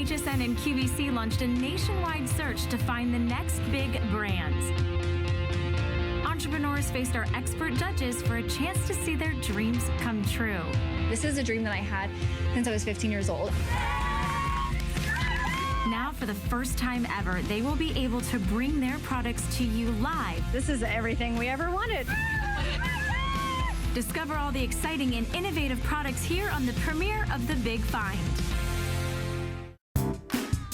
HSN and QVC launched a nationwide search to find the next big brands. Entrepreneurs faced our expert judges for a chance to see their dreams come true. This is a dream that I had since I was 15 years old. Now, for the first time ever, they will be able to bring their products to you live. This is everything we ever wanted. Discover all the exciting and innovative products here on the premiere of The Big Find.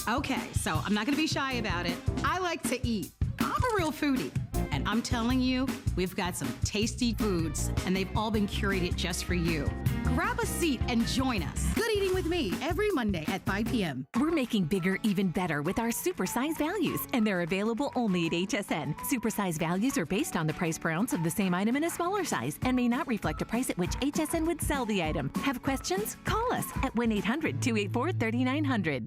Okay, so I'm not gonna be shy about it. I like to eat. I'm a real foodie. And I'm telling you, we've got some tasty foods, and they've all been curated just for you. Grab a seat and join us. Good Eating with Me, every Monday at 5 p.m. We're making bigger even better with our supersize values, and they're available only at HSN. Supersize values are based on the price per ounce of the same item in a smaller size and may not reflect a price at which HSN would sell the item. Have questions? Call us at 1-800-284-3900.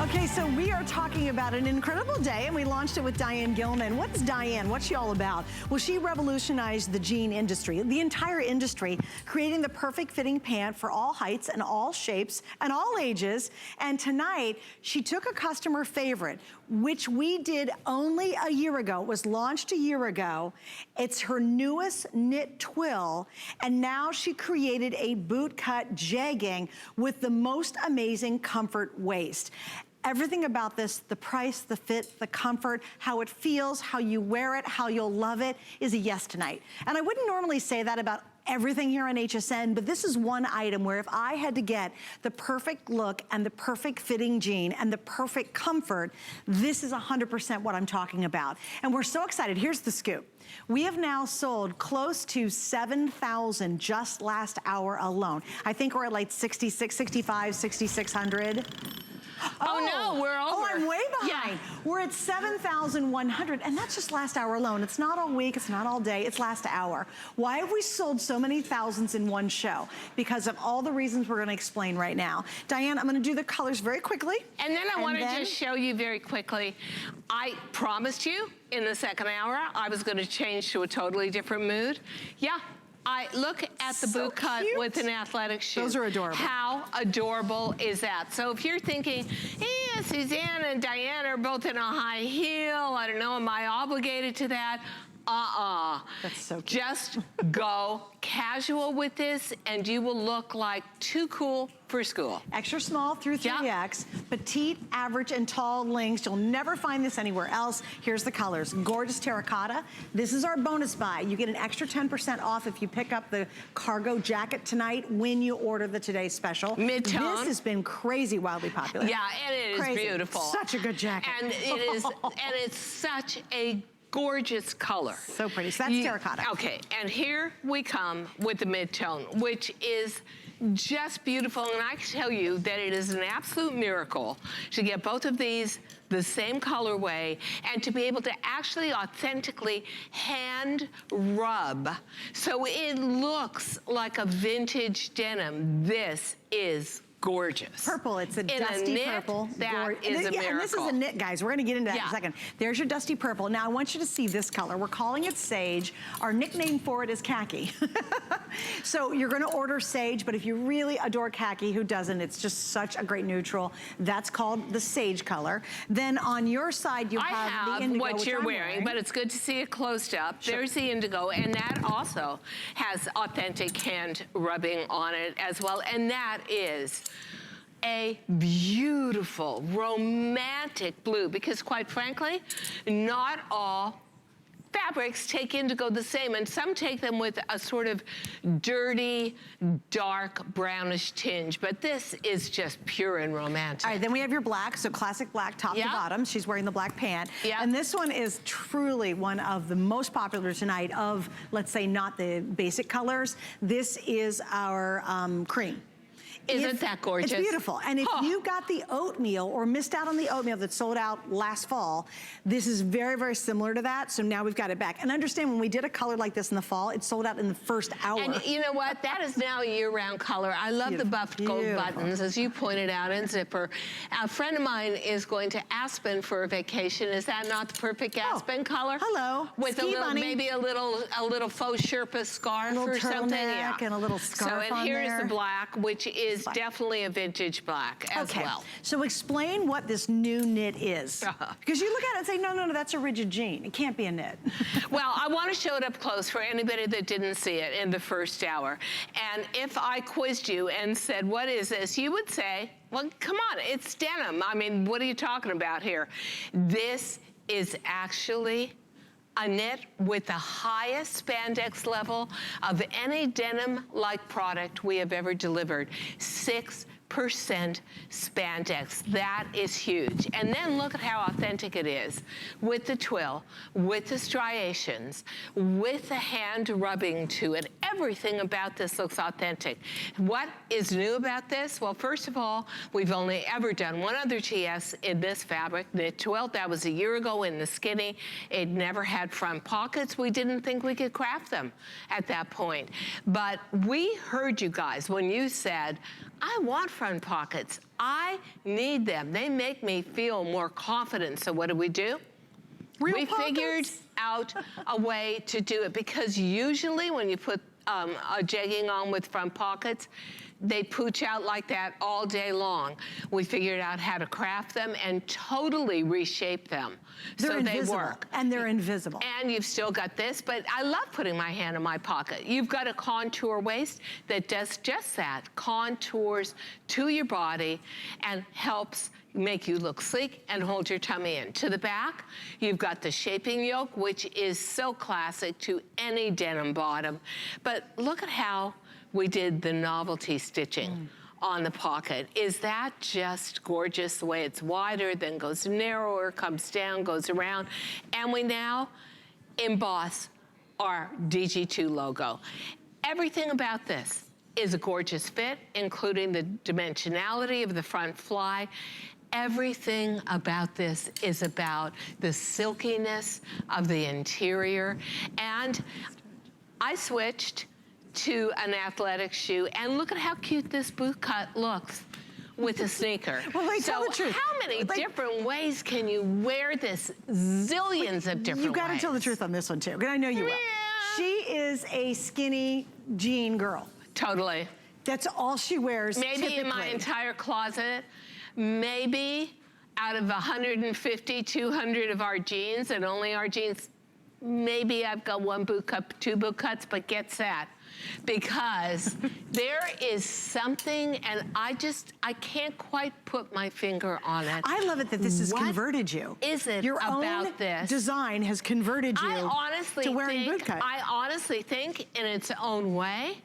Okay, so we are talking about an incredible day, and we launched it with Diane Gilman. What's Diane? What's she all about? Well, she revolutionized the jean industry, the entire industry, creating the perfect fitting pant for all heights and all shapes and all ages. And tonight, she took a customer favorite, which we did only a year ago. It was launched a year ago. It's her newest knit twill, and now she created a boot cut jegging with the most amazing comfort waist. Everything about this, the price, the fit, the comfort, how it feels, how you wear it, how you'll love it, is a yes tonight. And I wouldn't normally say that about everything here on HSN, but this is one item where if I had to get the perfect look and the perfect fitting jean and the perfect comfort, this is 100% what I'm talking about. And we're so excited. Here's the scoop. We have now sold close to 7,000 just last hour alone. I think we're at like 66, 65, 6,600. Oh no, we're over. Oh, I'm way behind. Yeah. We're at 7,100, and that's just last hour alone. It's not all week, it's not all day, it's last hour. Why have we sold so many thousands in one show? Because of all the reasons we're gonna explain right now. Diane, I'm gonna do the colors very quickly. And then I wanna just show you very quickly, I promised you in the second hour, I was gonna change to a totally different mood. Yeah. I look at the boot cut with an athletic shoe. Those are adorable. How adorable is that? So if you're thinking, yeah, Suzanne and Diane are both in a high heel, I don't know, am I obligated to that? That's so cute. Just go casual with this and you will look like too cool for school. Extra small through 3X, petite, average, and tall lengths. You'll never find this anywhere else. Here's the colors. Gorgeous terracotta. This is our bonus buy. You get an extra 10% off if you pick up the cargo jacket tonight when you order the today's special. Mid-tone. This has been crazy wildly popular. Yeah, and it is beautiful. Such a good jacket. And it is, and it's such a gorgeous color. So pretty. So that's terracotta. Okay, and here we come with the mid-tone, which is just beautiful. And I can tell you that it is an absolute miracle to get both of these the same colorway and to be able to actually authentically hand rub. So it looks like a vintage denim. This is gorgeous. Purple, it's a dusty purple. That is a miracle. And this is a knit, guys. We're gonna get into that in a second. There's your dusty purple. Now I want you to see this color. We're calling it Sage. Our nickname for it is khaki. So you're gonna order Sage, but if you really adore khaki, who doesn't? It's just such a great neutral. That's called the Sage color. Then on your side, you have the indigo, what you're wearing, but it's good to see it closed up. Sure. There's the indigo, and that also has authentic hand rubbing on it as well, and that is a beautiful, romantic blue, because quite frankly, not all fabrics take indigo the same, and some take them with a sort of dirty, dark, brownish tinge, but this is just pure and romantic. All right, then we have your black, so classic black top to bottom. She's wearing the black pant. And this one is truly one of the most popular tonight of, let's say, not the basic colors. This is our cream. Isn't that gorgeous? It's beautiful. And if you got the oatmeal or missed out on the oatmeal that sold out last fall, this is very, very similar to that. So now we've got it back. And understand, when we did a color like this in the fall, it sold out in the first hour. And you know what? That is now a year-round color. I love the buffed gold buttons, as you pointed out, and zipper. A friend of mine is going to Aspen for a vacation. Is that not the perfect Aspen color? Hello. With Ski a little, bunny. maybe a little faux Sherpa scarf or something. Yeah. And a little scarf so, and here's the black, which is definitely a vintage black as well. So explain what this new knit is. Because you look at it and say, no, no, no, that's a rigid jean. It can't be a knit. Well, I want to show it up close for anybody that didn't see it in the first hour. And if I quizzed you and said, what is this? You would say, well, come on, it's denim. I mean, what are you talking about here? This is actually a knit with the highest spandex level of any denim-like product we have ever delivered. 6% spandex. That is huge. And then look at how authentic it is with the twill, with the striations, with the hand rubbing to it. Everything about this looks authentic. What is new about this? Well, first of all, we've only ever done one other GS in this fabric, knit twill. That was a year ago in the skinny. It never had front pockets. We didn't think we could craft them at that point. But we heard you guys when you said, I want front pockets. I need them. They make me feel more confident. So what do? We figured out a way to do it, because usually when you put a jegging on with front pockets, they pooch out like that all day long. We figured out how to craft them and totally reshape them so they work. And they're invisible. And you've still got this, but I love putting my hand in my pocket. You've got a contour waist that does just that, contours to your body and helps make you look sleek and hold your tummy in. To the back, you've got the shaping yoke, which is so classic to any denim bottom. But look at how we did the novelty stitching on the pocket. Is that just gorgeous, the way it's wider, then goes narrower, comes down, goes around. And we now emboss our DG2 logo. Everything about this is a gorgeous fit, including the dimensionality of the front fly. Everything about this is about the silkiness of the interior. And I switched to an athletic shoe, and look at how cute this boot cut looks with a sneaker. Well, wait, tell the truth. How many different ways can you wear this? Zillions of different ways. You gotta tell the truth on this one too, because I know you will. She is a skinny jean girl. Totally. That's all she wears. Maybe typically. in my entire closet, maybe out of 150, 200 of our jeans, and only our jeans, maybe I've got one boot cut, two boot cuts, but get set. Because there is something, and I can't quite put my finger on it. I love it that this has converted you. Is it Your about own this? design has converted you to wearing boot cut. I honestly think, in its own way,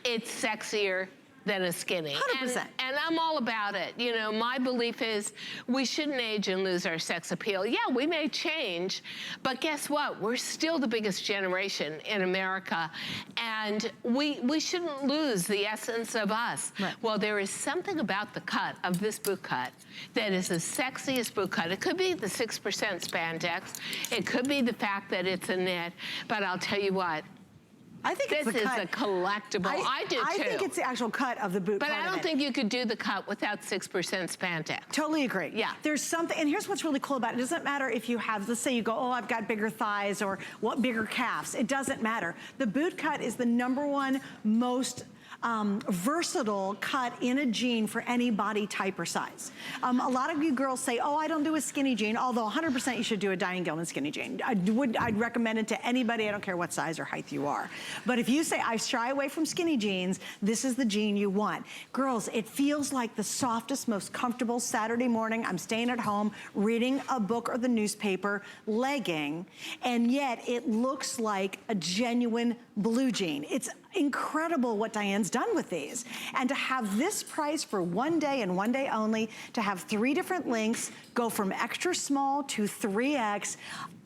it's sexier than a skinny. 100%. And I'm all about it. You know, my belief is we shouldn't age and lose our sex appeal. Yeah, we may change, but guess what? We're still the biggest generation in America, and we shouldn't lose the essence of us. Right. Well, there is something about the cut of this boot cut that is the sexiest boot cut. It could be the 6% spandex. It could be the fact that it's a knit, but I'll tell you what, I think it's the cut. This is a collectible. I do too. I think it's the actual cut of the boot. But I don't think you could do the cut without 6% spandex. Totally agree. Yeah. There's something, and here's what's really cool about it. It doesn't matter if you have, let's say you go, oh, I've got bigger thighs or what bigger calves. It doesn't matter. The boot cut is the #1 most versatile cut in a jean for any body type or size. A lot of you girls say, oh, I don't do a skinny jean, although 100% you should do a Diane Gilman skinny jean. I'd recommend it to anybody, I don't care what size or height you are. But if you say, I shy away from skinny jeans, this is the jean you want. Girls, it feels like the softest, most comfortable Saturday morning, I'm staying at home, reading a book or the newspaper, legging, and yet it looks like a genuine blue jean. It's incredible what Diane's done with these. And to have this price for one day and one day only, to have 3 different lengths, go from extra small to 3X,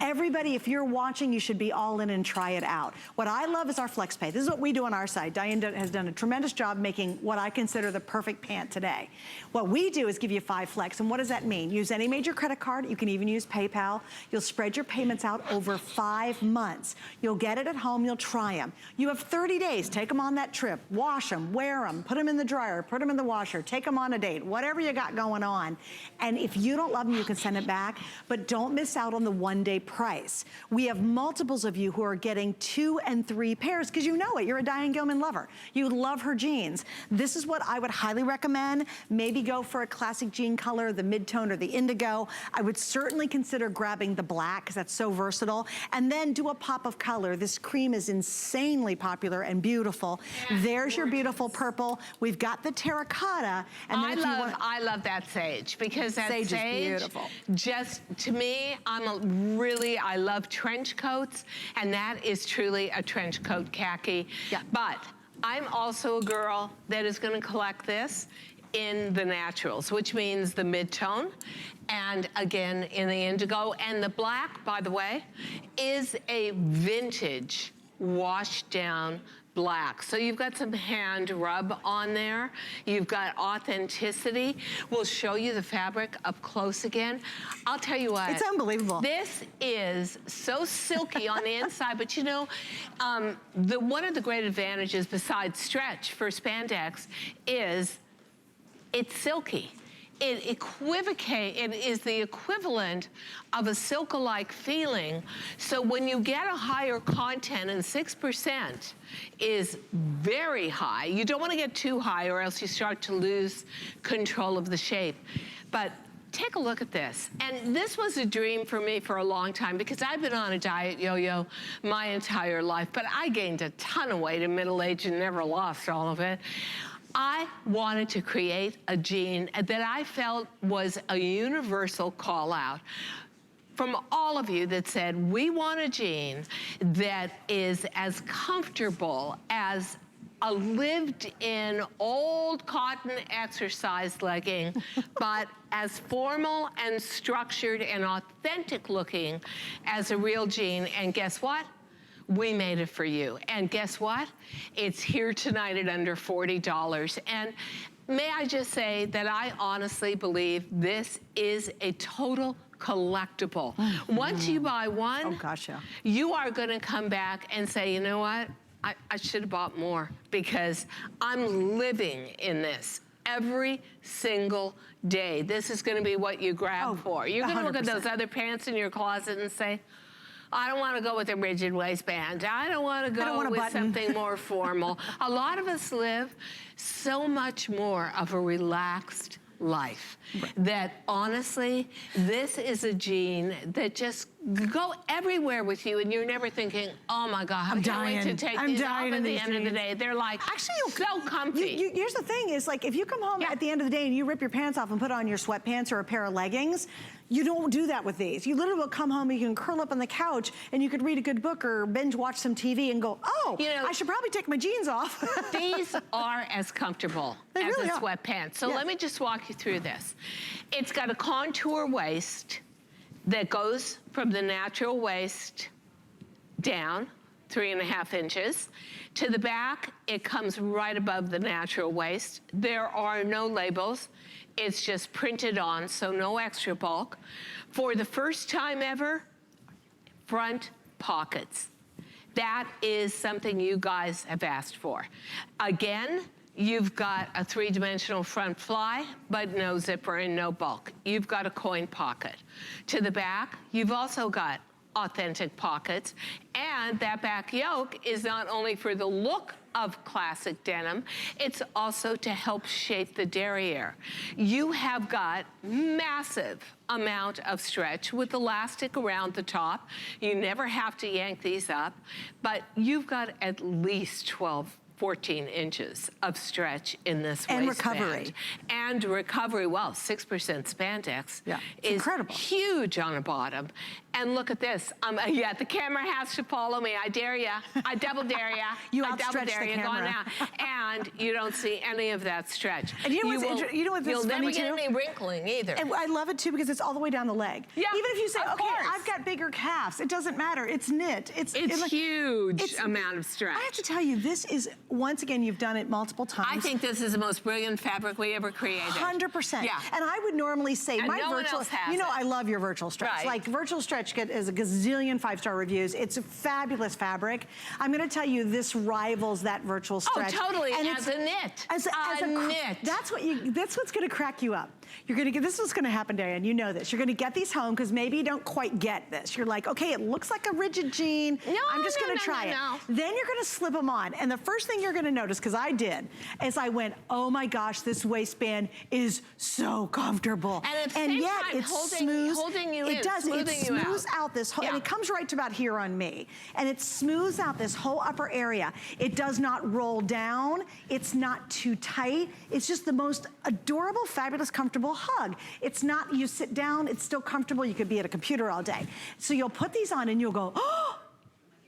Everybody, if you're watching, you should be all in and try it out. What I love is our flex pay. This is what we do on our side. Diane has done a tremendous job making what I consider the perfect pant today. What we do is give you 5 flex, and what does that mean? Use any major credit card. You can even use PayPal. You'll spread your payments out over 5 months. You'll get it at home. You'll try them. You have 30 days. Take them on that trip. Wash them. Wear them. Put them in the dryer. Put them in the washer. Take them on a date. Whatever you got going on. And if you don't love them, you can send it back. But don't miss out on the one-day price. We have multiples of you who are getting 2 and 3 pairs because you know it. You're a Diane Gilman lover. You love her jeans. This is what I would highly recommend. Maybe go for a classic jean color, the mid-tone or the indigo. I would certainly consider grabbing the black because that's so versatile. And then do a pop of color. This cream is insanely popular and beautiful. Yeah, there's your beautiful purple. We've got the terracotta. And then I love that sage because that sage is beautiful. Just to me, I love trench coats, and that is truly a trench coat khaki. Yeah. But I'm also a girl that is going to collect this in the naturals, which means the mid-tone, and again in the indigo. And the black, by the way, is a vintage washed down black. So you've got some hand rub on there. You've got authenticity. We'll show you the fabric up close again. I'll tell you what. It's unbelievable. This is so silky on the inside, but you know, one of the great advantages besides stretch for spandex is it's silky. It is the equivalent of a silk-alike feeling. So when you get a higher content, and 6% is very high, you don't want to get too high or else you start to lose control of the shape. But take a look at this. And this was a dream for me for a long time because I've been on a diet yo-yo my entire life, but I gained a ton of weight in middle age and never lost all of it. I wanted to create a jean that I felt was a universal call out from all of you that said, we want a jean that is as comfortable as a lived-in old cotton exercise legging, but as formal and structured and authentic looking as a real jean. And guess what? We made it for you. And guess what? It's here tonight at under $40. And may I just say that I honestly believe this is a total collectible. Once you buy one, oh gosh, yeah, you are gonna come back and say, you know what? I should have bought more because I'm living in this every single day. This is gonna be what you grab for. You're gonna 100%. Look at those other pants in your closet and say, I don't want to go with a rigid waistband. I don't want to go with something more formal. A lot of us live so much more of a relaxed life that honestly, this is a jean that just go everywhere with you and you're never thinking, oh my God, I can't wait to take these off at the end of the day. They're like actually so comfy. Here's the thing is like if you come home at the end of the day and you rip your pants off and put on your sweatpants or a pair of leggings, you don't do that with these. You literally will come home and you can curl up on the couch and you could read a good book or binge watch some TV and go, oh, you know, I should probably take my jeans off. These are as comfortable as really a sweatpants. So let me just walk you through this. It's got a contour waist that goes from the natural waist down 3.5 inches. To the back, it comes right above the natural waist. There are no labels. It's just printed on, so no extra bulk. For the first time ever, front pockets. That is something you guys have asked for. Again, you've got a 3-dimensional front fly, but no zipper and no bulk. You've got a coin pocket. To the back, you've also got authentic pockets, and that back yoke is not only for the look of classic denim, it's also to help shape the derriere. You have got massive amount of stretch with elastic around the top. You never have to yank these up, but you've got at least 12 14 inches of stretch in this and waistband. recovery. And recovery, well, 6% spandex is incredible. Huge on the bottom. And look at this. Yeah, the camera has to follow me. I dare ya. I double dare ya. You I double outstretch dare the ya. camera. Go on now. And you don't see any of that stretch. And you know what's you'll funny never too? get any wrinkling either. And I love it too because it's all the way down the leg. Yeah, even if you say, of okay, course. I've got bigger calves, it doesn't matter. It's knit. It's huge amount of stretch. I have to tell you, this is, once again, you've done it multiple times. I think this is the most brilliant fabric we ever created. 100%. Yeah. And I would normally say, And my no one virtual, else has you know, it. I love your virtual stretch. Right. Like, virtual stretch is a gazillion 5-star reviews. It's a fabulous fabric. I'm going to tell you, this rivals that virtual stretch. Oh, totally, and as a knit. As a knit. That's what's going to crack you up. You're going to get, this is what's going to happen, Diane, you know this. You're going to get these home because maybe you don't quite get this. You're like, okay, it looks like a rigid jean. No, I'm just going to try it. Then you're going to slip them on. And the first thing you're going to notice, because I did, is I went, oh my gosh, this waistband is so comfortable. And at the same yet time, it's holding you in, it does. It smoothing you smooths out this whole, and it comes right to about here on me. And it smooths out this whole upper area. It does not roll down. It's not too tight. It's just the most adorable, fabulous, comfortable hug. It's not, you sit down, it's still comfortable. You could be at a computer all day. So you'll put these on and you'll go, oh!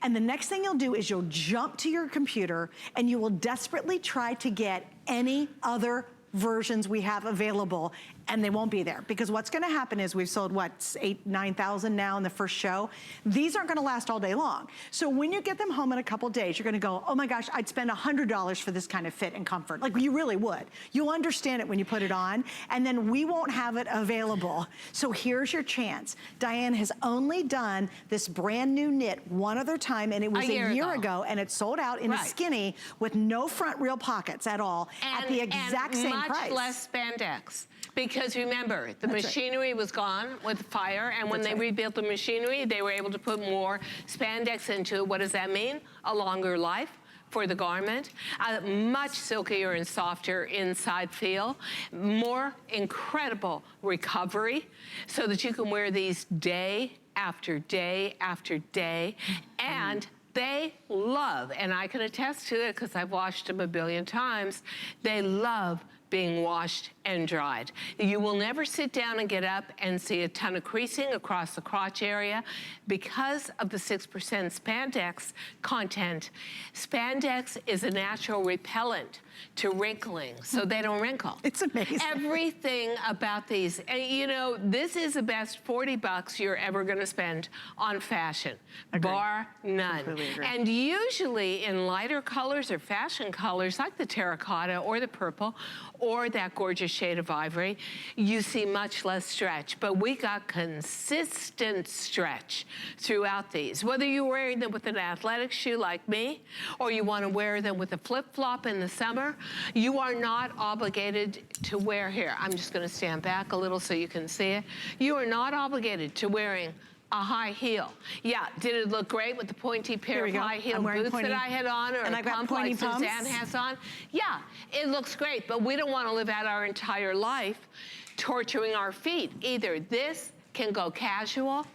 And the next thing you'll do is you'll jump to your computer and you will desperately try to get any other versions we have available, and they won't be there. Because what's gonna happen is we've sold, what, 8,000, 9,000 now in the first show. These aren't gonna last all day long. So when you get them home in a couple days, you're gonna go, oh my gosh, I'd spend $100 for this kind of fit and comfort. Like, you really would. You'll understand it when you put it on, and then we won't have it available. So here's your chance. Diane has only done this brand new knit one other time, and it was a year ago, and it sold out in a skinny with no front real pockets at all, at the exact same price. Much less spandex. Because remember, the machinery was gone with the fire, and when they rebuilt the machinery, they were able to put more spandex into it. What does that mean? A longer life for the garment, a much silkier and softer inside feel, more incredible recovery, so that you can wear these day after day after day, and they love, and I can attest to it because I've washed them a billion times, they love being washed and dried. You will never sit down and get up and see a ton of creasing across the crotch area because of the 6% spandex content. Spandex is a natural repellent to wrinkling, so they don't wrinkle. It's amazing. Everything about these, and you know, this is the best $40 you're ever gonna spend on fashion, bar none. And usually in lighter colors or fashion colors, like the terracotta or the purple, or that gorgeous shade of ivory, you see much less stretch. But we got consistent stretch throughout these. Whether you're wearing them with an athletic shoe like me, or you want to wear them with a flip-flop in the summer, you are not obligated to wear here. I'm just going to stand back a little so you can see it. You are not obligated to wearing a high heel. Yeah, did it look great with the pointy pair of high heel boots that I had on, or a pump like Suzanne has on? Yeah, it looks great, but we don't want to live out our entire life torturing our feet either. This can go casual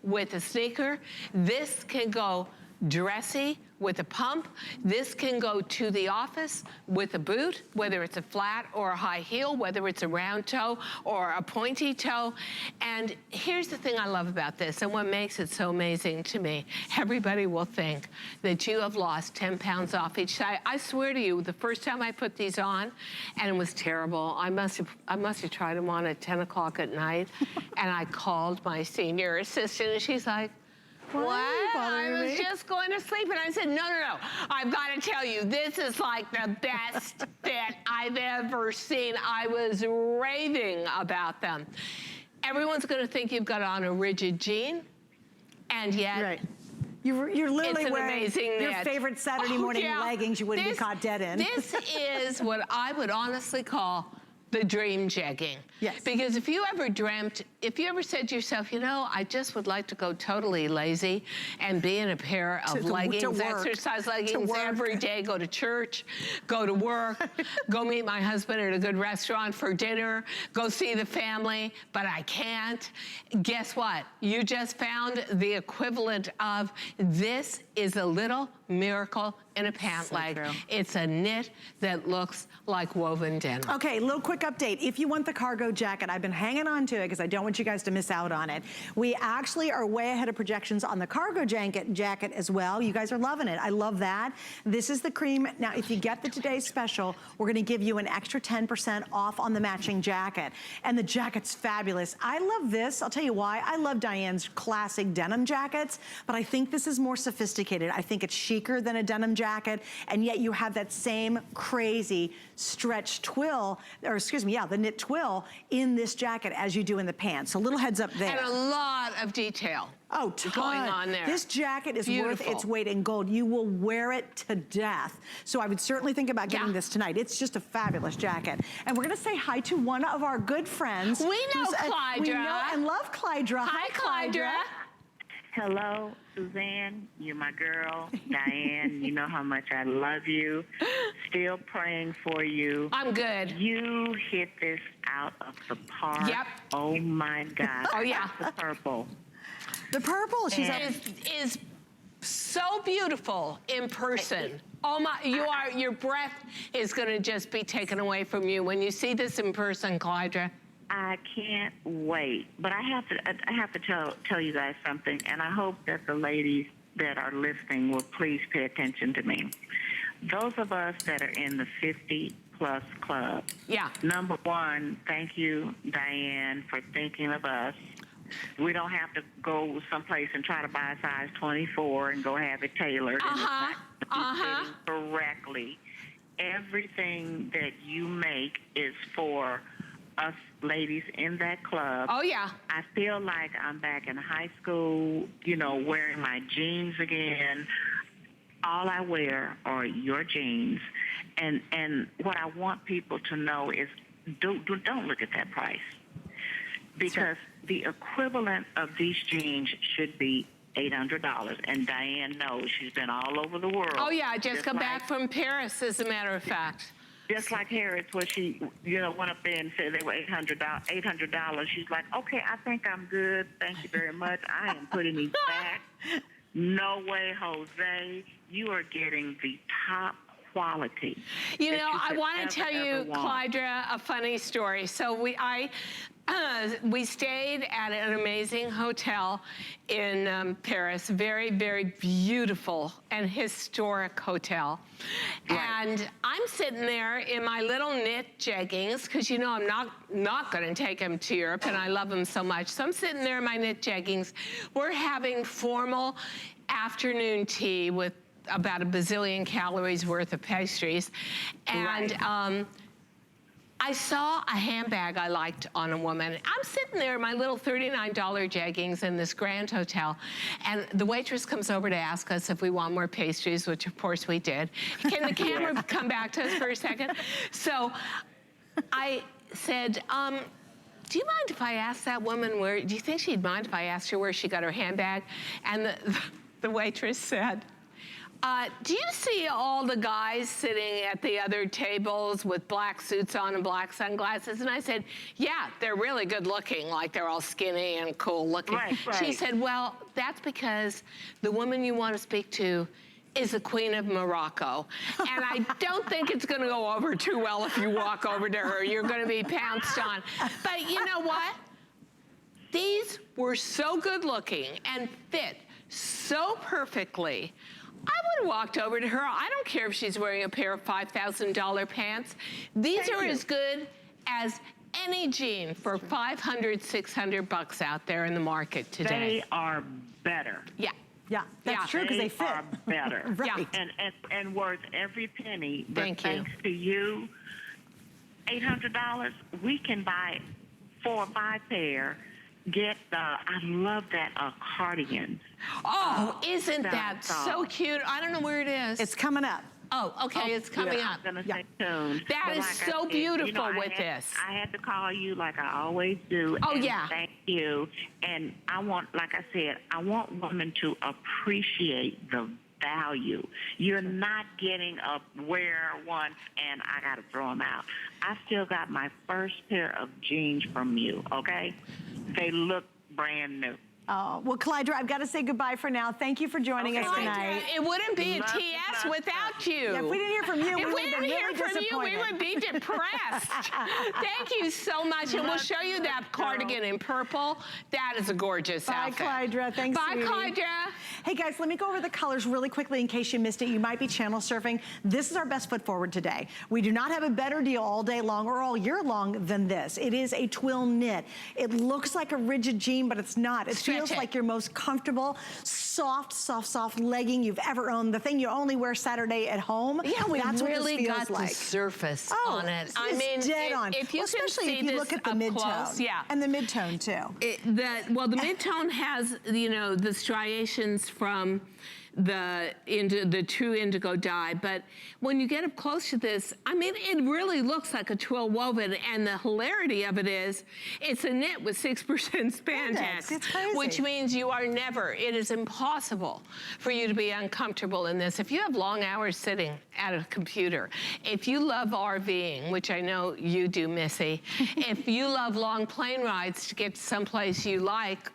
with a sneaker. This can go dressy with a pump. This can go to the office with a boot, whether it's a flat or a high heel, whether it's a round toe or a pointy toe. And here's the thing I love about this, and what makes it so amazing to me. Everybody will think that you have lost 10 pounds off each side. I swear to you, the first time I put these on, and it was terrible. I must have tried them on at 10 o'clock at night, and I called my senior assistant, and she's like, what? I was just going to sleep. And I said, no, I've got to tell you, this is like the best fit I've ever seen. I was raving about them. Everyone's going to think you've got on a rigid jean, and yet you're literally wearing amazing your favorite Saturday morning leggings you wouldn't be caught dead in. This is what I would honestly call the dream jegging. Yes. Because if you ever said to yourself, you know, I just would like to go totally lazy and be in a pair of leggings, exercise leggings every day, go to church, go to work, go meet my husband at a good restaurant for dinner, go see the family, but I can't. Guess what? You just found the equivalent of this is a little miracle in a pant So leg. true. It's a knit that looks like woven denim. Okay, little quick update. If you want the cargo jacket, I've been hanging on to it because I don't want you guys to miss out on it. We actually are way ahead of projections on the cargo jacket as well. You guys are loving it. I love that. This is the cream. Now, if you get the today's special, we're gonna give you an extra 10% off on the matching jacket. And the jacket's fabulous. I love this. I'll tell you why. I love Diane's classic denim jackets, but I think this is more sophisticated. I think it's chicer than a denim jacket, and yet you have that same crazy stretch twill, or excuse me, yeah, the knit twill in this jacket as you do in the pants. So a little heads up there. And a lot of detail. Oh, ton. Going on there. This jacket is Beautiful. worth its weight in gold. You will wear it to death. So I would certainly think about getting Yeah. this tonight. It's just a fabulous jacket. And we're gonna say hi to one of our good friends. We know who's Clydra. We know and love Clydra. Hi, Clydra. Hello, Suzanne. You're my girl. Diane, you know how much I love you. Still praying for you. I'm good. You hit this out of the park. Yep. Oh, my God. Oh, yeah. The purple. The purple, she's Is so beautiful in person. Oh my, your breath is gonna just be taken away from you when you see this in person, Clydra. I can't wait. But I have to tell you guys something, and I hope that the ladies that are listening will please pay attention to me. Those of us that are in the 50+ club. Yeah. Number one, thank you, Diane, for thinking of us. We don't have to go someplace and try to buy a size 24 and go have it tailored. And correctly. Everything that you make is for us ladies in that club. Oh, yeah. I feel like I'm back in high school, you know, wearing my jeans again. All I wear are your jeans. And what I want people to know is don't look at that price. Because the equivalent of these jeans should be $800. And Diane knows. She's been all over the world. Oh, yeah, I just got back from Paris, as a matter of fact. Just like Harriet's, where she, went up there and said they were $800. She's like, okay, I think I'm good. Thank you very much. I am putting these back. No way, Jose. You are getting the top quality. I want to tell you, Clydra, a funny story. So we stayed at an amazing hotel in Paris, very, very beautiful and historic hotel. Right. And I'm sitting there in my little knit jeggings, because I'm not going to take them to Europe, and I love them so much. So I'm sitting there in my knit jeggings. We're having formal afternoon tea with about a bazillion calories worth of pastries. And I saw a handbag I liked on a woman. I'm sitting there in my little $39 jeggings in this grand hotel, and the waitress comes over to ask us if we want more pastries, which of course we did. Can the camera come back to us for a second? So I said, do you mind if I ask that woman do you think she'd mind if I asked her where she got her handbag? And the waitress said, do you see all the guys sitting at the other tables with black suits on and black sunglasses? And I said, yeah, they're really good looking, like they're all skinny and cool looking. Right. She said, well, that's because the woman you want to speak to is the Queen of Morocco. And I don't think it's going to go over too well if you walk over to her. You're going to be pounced on. But you know what? These were so good looking and fit so perfectly. I would have walked over to her. I don't care if she's wearing a pair of $5,000 pants. These are as good as any jean for $500, $600 out there in the market today. They are better. Yeah, that's true, because they fit. Are better. Right. And worth every penny. But Thank you. Thanks to you, $800, we can buy 4 or 5 pair. I love that cardigan. Oh, isn't that so cute? I don't know where it is. It's coming up. Oh, okay, it's coming up. I'm going to say soon. That is so beautiful with this. I had to call you like I always do. Oh, and yeah. Thank you. And I want, like I said, I want women to appreciate the value. You're not getting a wear once and I got to throw them out. I still got my first pair of jeans from you, okay? They look brand new. Oh, well, Clydra, I've got to say goodbye for now. Thank you for joining us tonight. It wouldn't be a TS without you. Yeah, if we didn't hear from you, we would be depressed. Thank you so much, and we'll show you that cardigan in purple. That is a gorgeous outfit. Bye, Clydra. Thanks, Bye, sweetie. Clydra. Hey, guys, let me go over the colors really quickly in case you missed it. You might be channel surfing. This is our best foot forward today. We do not have a better deal all day long or all year long than this. It is a twill knit. It looks like a rigid jean, but it's not. It feels like your most comfortable, soft legging you've ever owned. The thing you only wear Saturday at home. Yeah, we that's really what this feels got like. the surface on it. I mean, dead on. If you especially can see if you look at the mid-tone. Yeah. And the mid-tone, too. The mid-tone has, you know, the striations from the true indigo dye, but when you get up close to this, I mean, it really looks like a twill woven, and the hilarity of it is, it's a knit with 6% spandex, it's crazy. which means it is impossible for you to be uncomfortable in this. If you have long hours sitting at a computer, if you love RVing, which I know you do, Missy, if you love long plane rides to get to someplace you like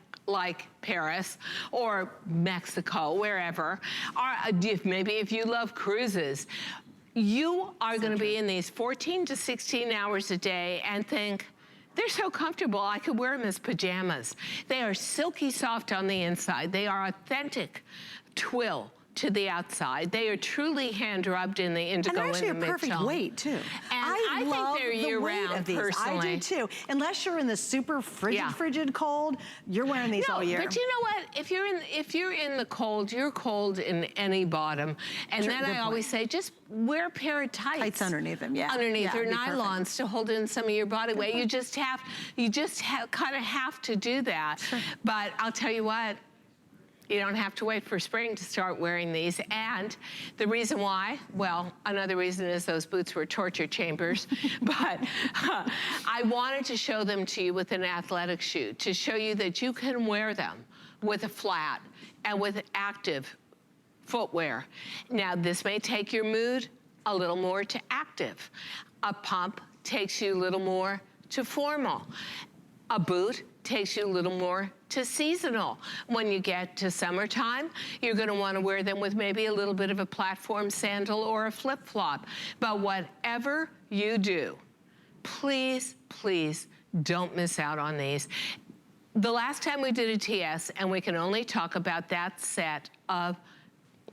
Paris or Mexico, wherever, or maybe if you love cruises, you are going to be in these 14 to 16 hours a day and think, they're so comfortable, I could wear them as pajamas. They are silky soft on the inside. They are authentic twill to the outside. They are truly hand rubbed in the indigo and the mid-tone. And actually a perfect weight, too. And I think they're year-round, personally. I do, too. Unless you're in the super frigid cold, you're wearing these all year. But you know what? If you're in the cold, you're cold in any bottom. And then I always say, just wear a pair of tights. Tights underneath them, yeah. Underneath, or nylons to hold in some of your body weight. You just kind of have to do that. Sure. But I'll tell you what, you don't have to wait for spring to start wearing these. And the reason why, well, another reason is those boots were torture chambers. But I wanted to show them to you with an athletic shoe, to show you that you can wear them with a flat and with active footwear. Now, this may take your mood a little more to active. A pump takes you a little more to formal. A boot takes you a little more to seasonal. When you get to summertime, you're gonna wanna wear them with maybe a little bit of a platform sandal or a flip-flop. But whatever you do, please, please don't miss out on these. The last time we did a TS, and we can only talk about that set of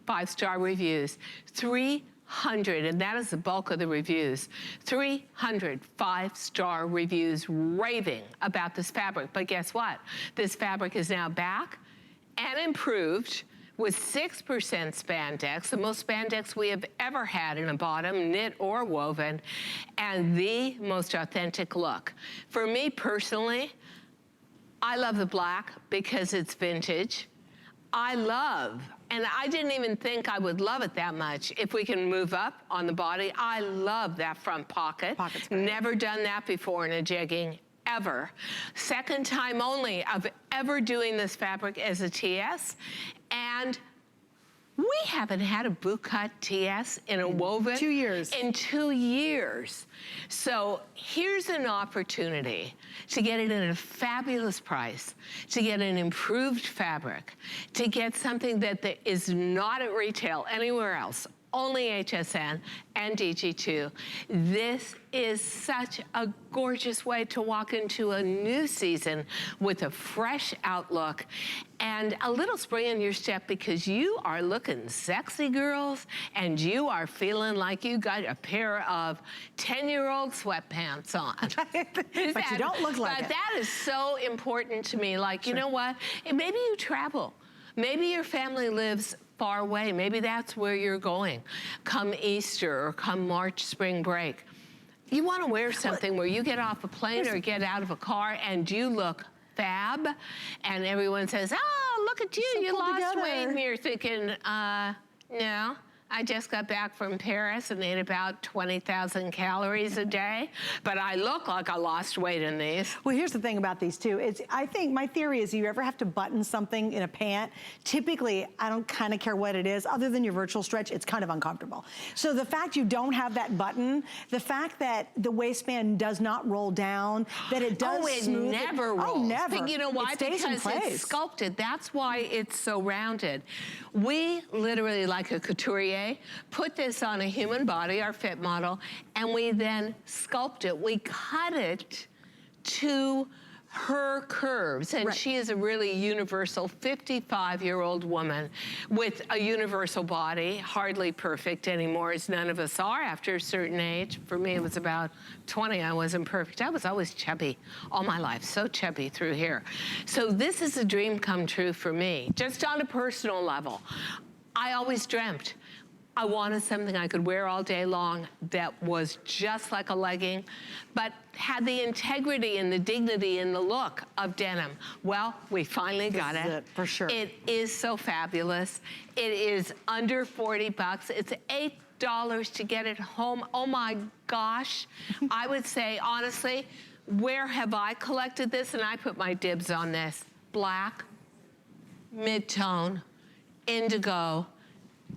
5-star reviews, 300, and that is the bulk of the reviews, 300 5-star reviews raving about this fabric. But guess what? This fabric is now back and improved with 6% spandex, the most spandex we have ever had in a bottom, knit or woven, and the most authentic look. For me personally, I love the black because it's vintage. And I didn't even think I would love it that much. If we can move up on the body, I love that front pocket. Pocket's great. Never done that before in a jegging, ever. Second time only of ever doing this fabric as a TS. And we haven't had a boot cut TS in a woven 2 years. In 2 years. So here's an opportunity to get it at a fabulous price, to get an improved fabric, to get something that is not at retail anywhere else, only HSN and DG2. This is such a gorgeous way to walk into a new season with a fresh outlook and a little spring in your step, because you are looking sexy, girls, and you are feeling like you got a pair of 10-year-old sweatpants on. But you don't look like it. But that is so important to me. Like, you know what? Maybe you travel. Maybe your family lives far away. Maybe that's where you're going come Easter or come March spring break. You want to wear something where you get off a plane or get out of a car and you look fab, and everyone says, oh, look at you, you lost weight, and you're thinking, no, I just got back from Paris and ate about 20,000 calories a day, but I look like I lost weight in these. Well, here's the thing about these too. I think my theory is you ever have to button something in a pant, typically, I don't kind of care what it is, other than your virtual stretch, it's kind of uncomfortable. So the fact you don't have that button, the fact that the waistband does not roll down, that it does smooth. Never rolls. Oh, never. But you know why? It stays in because place. it's sculpted. That's why it's so rounded. We literally, like a couturier, put this on a human body, our fit model, and we then sculpt it. We cut it to her curves, and she is a really universal 55-year-old woman with a universal body, hardly perfect anymore, as none of us are after a certain age. For me, it was about 20, I wasn't perfect. I was always chubby all my life, so chubby through here. So this is a dream come true for me, just on a personal level. I always dreamt I wanted something I could wear all day long that was just like a legging, but had the integrity and the dignity and the look of denim. Well, we finally got it. This is it, for sure. It is so fabulous. It is under 40 bucks. It's $8 to get it home. Oh my gosh. I would say, honestly, where have I collected this? And I put my dibs on this. Black, mid-tone, indigo,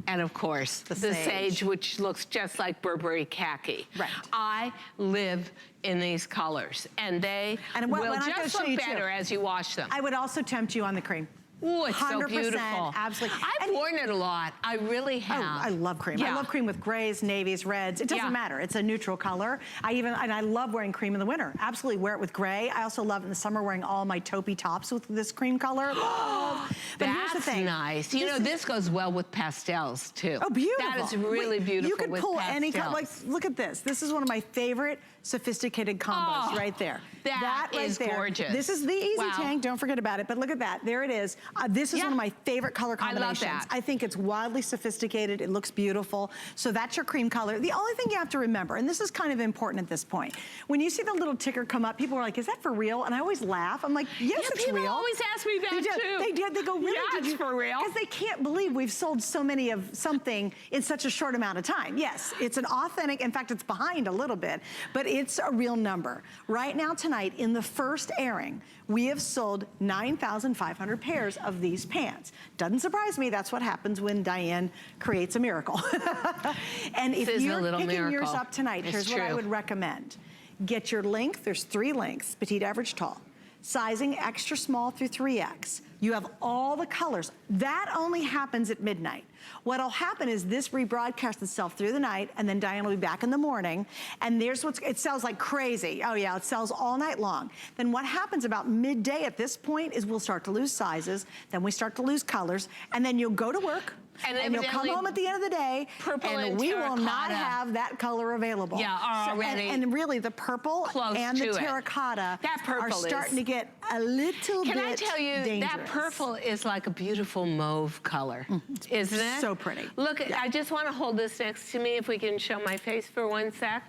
and of course, the sage, which looks just like Burberry khaki. Right. I live in these colors, and they will just look better as you wash them. I would also tempt you on the cream. Oh, it's so beautiful. Absolutely. I've worn it a lot. I really have. Oh, I love cream. Yeah. I love cream with grays, navies, reds. It doesn't matter. It's a neutral color. And I love wearing cream in the winter. Absolutely wear it with gray. I also love in the summer wearing all my taupey tops with this cream color. But here's the thing. Nice. You know, this goes well with pastels too. Oh, beautiful. That is really beautiful. You could with pull pastels. any color. Like, look at this. This is one of my favorite sophisticated combos right there. That right is there. gorgeous. This is the easy tank. Don't forget about it. But look at that. There it is. This is one of my favorite color combinations. I love that. I think it's wildly sophisticated. It looks beautiful. So that's your cream color. The only thing you have to remember, and this is kind of important at this point, when you see the little ticker come up, people are like, is that for real? And I always laugh. I'm like, yes, it's real. People always ask me that too. They did. They go, really? Yeah, it's for real. Because they can't believe we've sold so many of something in such a short amount of time. Yes, it's an authentic, in fact, it's behind a little bit, but it's a real number. Right now tonight, in the first airing, we have sold 9,500 pairs of these pants. Doesn't surprise me, that's what happens when Diane creates a miracle. And if you're picking yours up tonight, here's what I would recommend. Get your length, there's 3 lengths, petite, average, tall. Sizing extra small through 3X. You have all the colors. That only happens at midnight. What'll happen is this rebroadcasts itself through the night, and then Diane will be back in the morning, and there's it sells like crazy. Oh yeah, it sells all night long. Then what happens about midday at this point is we'll start to lose sizes, then we start to lose colors, and then you'll go to work, and you'll come home at the end of the day, and we will not have that color available. Yeah, already. And really, the purple and the terracotta are starting to get a little bit dangerous. Can I tell you, that purple is like a beautiful mauve color, isn't it? So pretty. Look, I just want to hold this next to me if we can show my face for 1 sec.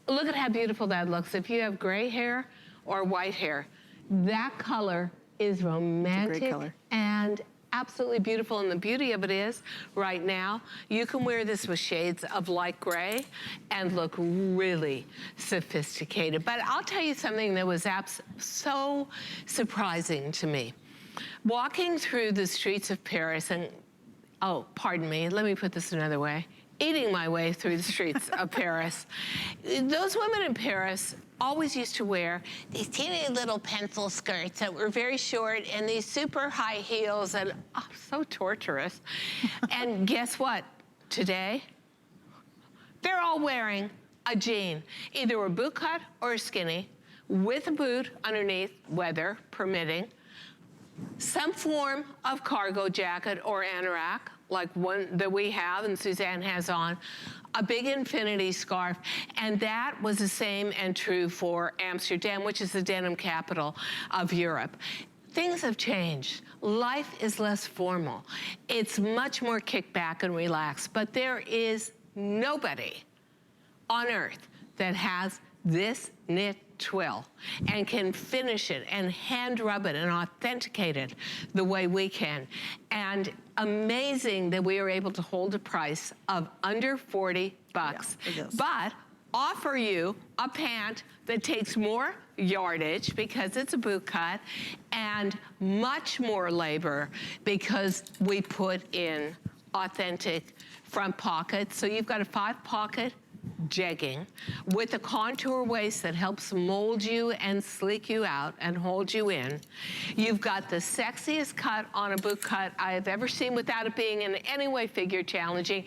Look at how beautiful that looks. If you have gray hair or white hair, that color is romantic. It's a great color. And absolutely beautiful, and the beauty of it is, right now, you can wear this with shades of light gray and look really sophisticated. But I'll tell you something that was so surprising to me. Walking through the streets of Paris and, oh, pardon me, let me put this another way. Eating my way through the streets of Paris. Those women in Paris always used to wear these teeny little pencil skirts that were very short and these super high heels and so torturous. And guess what? Today, they're all wearing a jean, either a boot cut or a skinny, with a boot underneath, weather permitting, some form of cargo jacket or anorak, like one that we have and Suzanne has on, a big infinity scarf, and that was the same and true for Amsterdam, which is the denim capital of Europe. Things have changed. Life is less formal. It's much more kick back and relaxed, but there is nobody on earth that has this knit twill and can finish it and hand rub it and authenticate it the way we can. And amazing that we are able to hold a price of under 40 bucks, but offer you a pant that takes more yardage because it's a boot cut and much more labor because we put in authentic front pockets. So you've got a 5-pocket jegging with a contour waist that helps mold you and sleek you out and hold you in. You've got the sexiest cut on a boot cut I have ever seen without it being in any way figure challenging.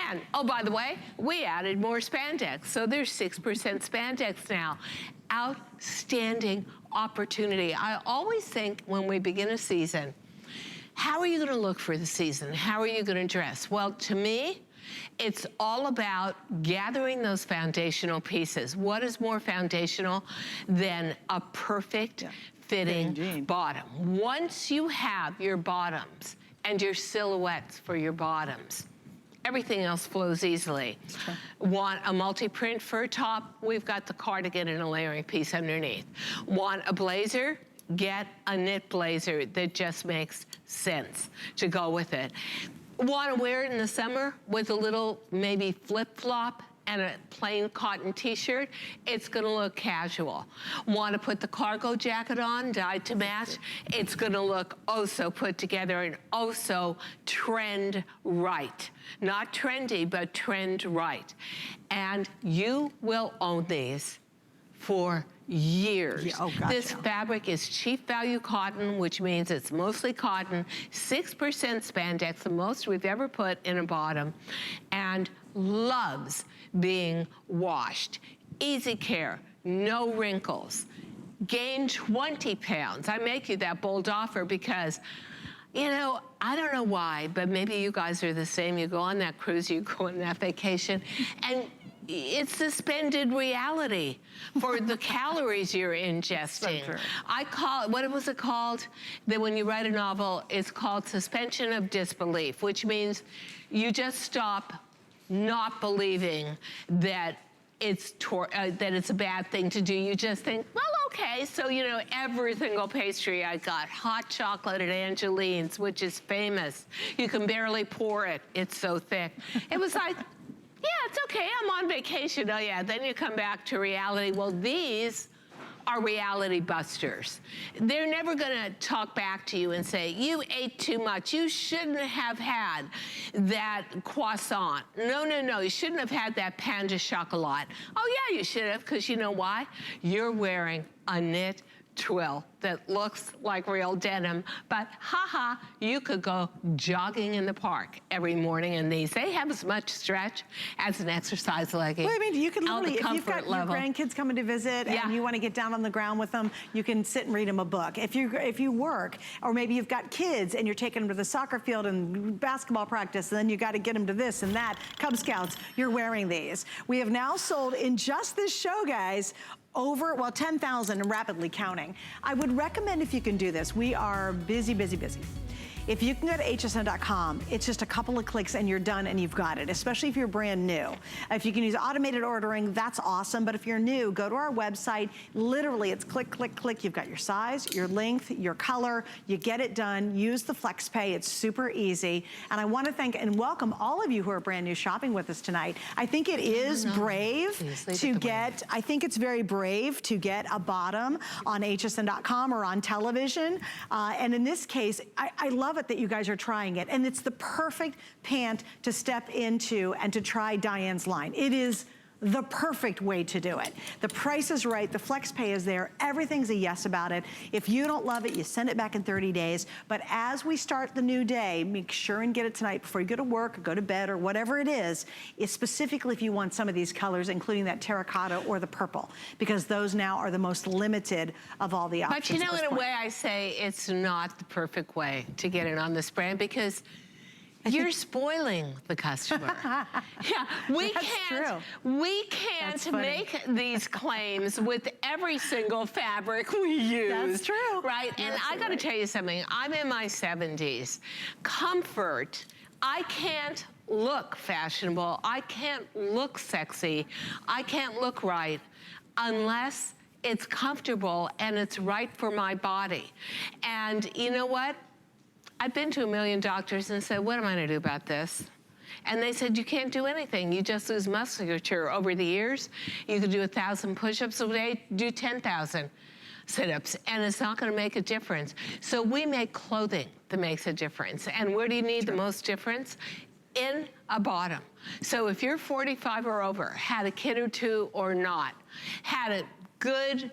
And, oh, by the way, we added more spandex. So there's 6% spandex now. Outstanding opportunity. I always think when we begin a season, how are you gonna look for the season? How are you gonna dress? Well, to me, it's all about gathering those foundational pieces. What is more foundational than a perfect fitting bottom? Once you have your bottoms and your silhouettes for your bottoms, everything else flows easily. Want a multi-print fur top? We've got the cardigan and a layering piece underneath. Want a blazer? Get a knit blazer that just makes sense to go with it. Want to wear it in the summer with a little maybe flip-flop and a plain cotton t-shirt? It's gonna look casual. Want to put the cargo jacket on, dyed to match? It's gonna look oh so put together and oh so trend right. Not trendy, but trend right. And you will own these for years. This fabric is cheap value cotton, which means it's mostly cotton, 6% spandex, the most we've ever put in a bottom, and loves being washed. Easy care, no wrinkles. Gain 20 pounds. I make you that bold offer because, you know, I don't know why, but maybe you guys are the same. You go on that cruise, you go on that vacation, and it's suspended reality for the calories you're ingesting. So I call it, what was it called? That when you write a novel, it's called suspension of disbelief, which means you just stop not believing that it's a bad thing to do. You just think, well, okay, so, you know, every single pastry I got, hot chocolate at Angeline's, which is famous. You can barely pour it. It's so thick. It was like, yeah, it's okay, I'm on vacation. Oh yeah, then you come back to reality. Well, these are reality busters. They're never gonna talk back to you and say, you ate too much. You shouldn't have had that croissant. No, no, no, you shouldn't have had that pain de chocolat. Oh yeah, you should have, because you know why? You're wearing a knit twill that looks like real denim, but haha, you could go jogging in the park every morning in these. They have as much stretch as an exercise legging. Well, I mean, you can literally, if you've got your grandkids coming to visit and you want to get down on the ground with them, you can sit and read them a book. If you work, or maybe you've got kids and you're taking them to the soccer field and basketball practice, and then you got to get them to this and that, Cub Scouts, you're wearing these. We have now sold in just this show, guys, over, well, 10,000 and rapidly counting. I would recommend if you can do this. We are busy, busy, busy. If you can go to hsn.com, it's just a couple of clicks and you're done and you've got it, especially if you're brand new. If you can use automated ordering, that's awesome. But if you're new, go to our website. Literally, it's click, click, click. You've got your size, your length, your color. You get it done. Use the FlexPay. It's super easy. And I want to thank and welcome all of you who are brand new shopping with us tonight. I think it is brave to get, I think it's very brave to get a bottom on hsn.com or on television. And in this case, I love it that you guys are trying it, and it's the perfect pant to step into and to try Diane's line. It is the perfect way to do it. The price is right, the FlexPay is there, everything's a yes about it. If you don't love it, you send it back in 30 days. But as we start the new day, make sure and get it tonight before you go to work or go to bed or whatever it is specifically if you want some of these colors, including that terracotta or the purple, because those now are the most limited of all the options. But you know, in a way I say it's not the perfect way to get it on this brand, because you're spoiling the customer. Yeah, we can't make these claims with every single fabric we use. That's true. Right? And I gotta tell you something, I'm in my 70s. Comfort, I can't look fashionable, I can't look sexy, I can't look right unless it's comfortable, and it's right for my body. And you know what? I've been to a million doctors and said, what am I gonna do about this? And they said, you can't do anything. You just lose musculature over the years. You could do 1,000 push-ups a day, do 10,000 sit-ups, and it's not gonna make a difference. So we make clothing that makes a difference. And where do you need the most difference? In a bottom. So if you're 45 or over, had a kid or two or not, had a good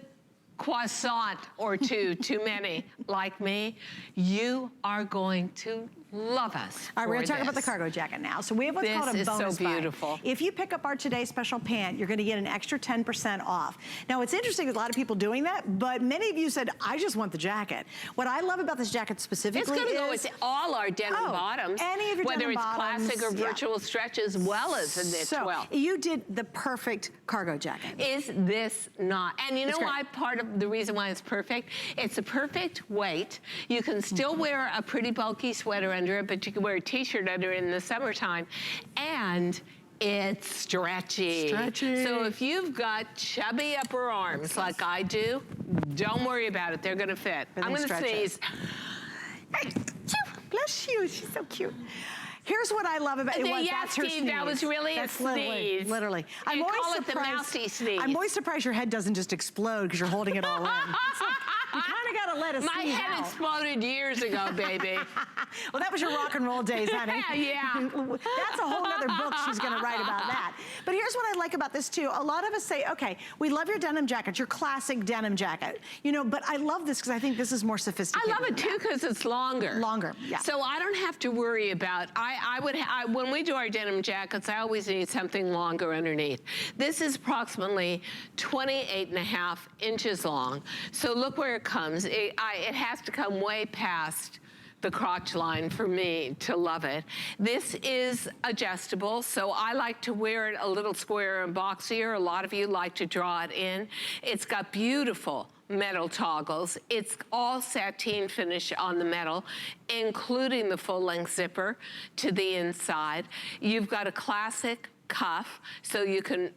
croissant or two, too many, like me, you are going to love us. All right, we're gonna talk about the cargo jacket now. So we have what's called a bonus buy. This is so beautiful. If you pick up our Today Special pant, you're gonna get an extra 10% off. Now it's interesting, there's a lot of people doing that, but many of you said, I just want the jacket. What I love about this jacket specifically it's gonna go with all our denim bottoms, any of your whether denim it's bottoms, classic or virtual stretch, as well as a knit twill. You did the perfect cargo jacket. Is this not? And you know why part of the reason why it's perfect? It's a perfect weight. You can still wear a pretty bulky sweater under it, but you can wear a t-shirt under it in the summertime. And it's stretchy. So if you've got chubby upper arms like I do, don't worry about it. They're gonna fit. I'm gonna sneeze. Bless you, she's so cute. Here's what I love about it. That's her sneeze. That was really a sneeze. Literally. I'm call it the mousy sneeze. I'm always surprised your head doesn't just explode because you're holding it all in. It's like, you kind of got to let us My head exploded years ago, baby. Well, that was your rock and roll days, honey. Yeah. That's a whole other book she's going to write about that. But here's what I like about this, too. A lot of us say, okay, we love your denim jacket, your classic denim jacket. You know, but I love this because I think this is more sophisticated. I love it, too, because it's longer. Longer, yeah. So I don't have to worry about, when we do our denim jackets, I always need something longer underneath. This is approximately 28.5 inches long. So look where it comes. It has to come way past the crotch line for me to love it. This is adjustable, so I like to wear it a little square and boxier. A lot of you like to draw it in. It's got beautiful metal toggles. It's all sateen finish on the metal, including the full-length zipper to the inside. You've got a classic cuff, so you can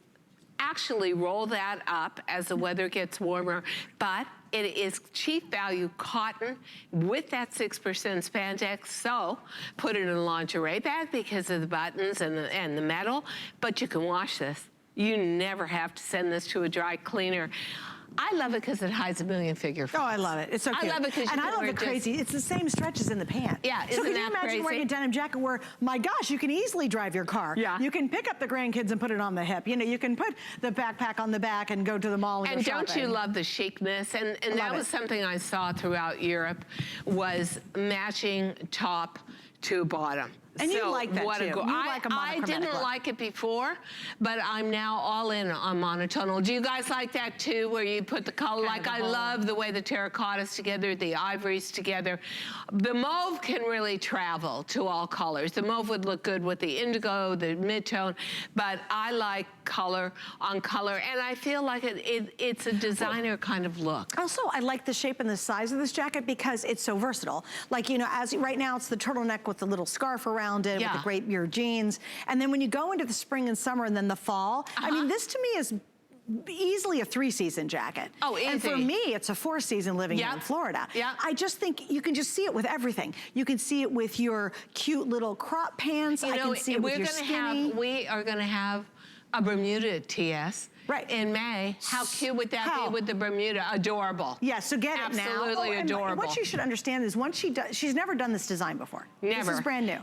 actually roll that up as the weather gets warmer, but it is cheap value cotton with that 6% spandex, so put it in a lingerie bag because of the buttons and the metal, but you can wash this. You never have to send this to a dry cleaner. I love it because it hides a million figure fronts. Oh, I love it. It's so cute. I love it because and I love the crazy. It's the same stretch as in the pant. Yeah, isn't so can that you imagine crazy? wearing a denim jacket where, my gosh, you can easily drive your car. Yeah. You can pick up the grandkids and put it on the hip. You know, you can put the backpack on the back and go to the mall and go shopping. Don't you love the chicness? And that was something I saw throughout Europe, was matching top to bottom. And you like that too. I didn't like it before, but I'm now all in on monotonal. Do you guys like that too, where you put the color? Like I love the way the terracottas together, the ivories together. The mauve can really travel to all colors. The mauve would look good with the indigo, the mid-tone, but I like color on color, and I feel like it's a designer kind of look. Also, I like the shape and the size of this jacket because it's so versatile. Like, you know, as right now it's the turtleneck with the little scarf around it, with the great your jeans. And then when you go into the spring and summer and then the fall, I mean, this to me is easily a 3-season jacket. Oh, easy. And for me, it's a 4-season living here in Florida. I just think you can just see it with everything. You can see it with your cute little crop pants. I can see it with your skinny. We are gonna have a Bermuda TS. Right. In May. How cute would that be with the Bermuda? Adorable. Yeah, so get it now. Absolutely adorable. What you should understand is once she's never done this design before. Never. This is brand new.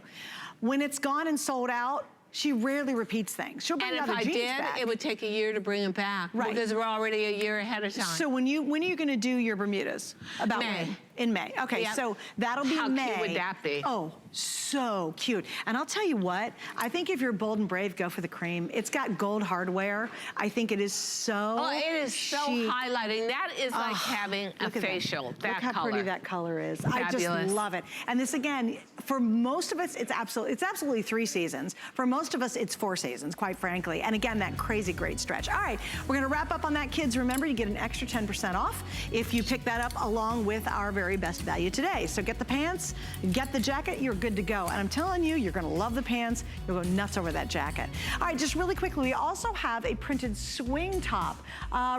When it's gone and sold out, she rarely repeats things. She'll bring other jeans back. It would take a year to bring them back. Right. Because we're already a year ahead of time. So when are you gonna do your Bermudas? About May. when? In May. Okay, so that'll be May. How cute would that be? Oh, so cute. And I'll tell you what, I think if you're bold and brave, go for the cream. It's got gold hardware. I think it is so it is so highlighting. That is like having a facial, that color. Look how pretty that color is. Fabulous. I just love it. And this again, for most of us, it's absolutely 3 seasons. For most of us, it's 4 seasons, quite frankly. And again, that crazy great stretch. All right, we're gonna wrap up on that, kids. Remember, you get an extra 10% off if you pick that up along with our very very best value today. So get the pants, get the jacket, you're good to go. And I'm telling you, you're gonna love the pants. You'll go nuts over that jacket. All right, just really quickly, we also have a printed swing top.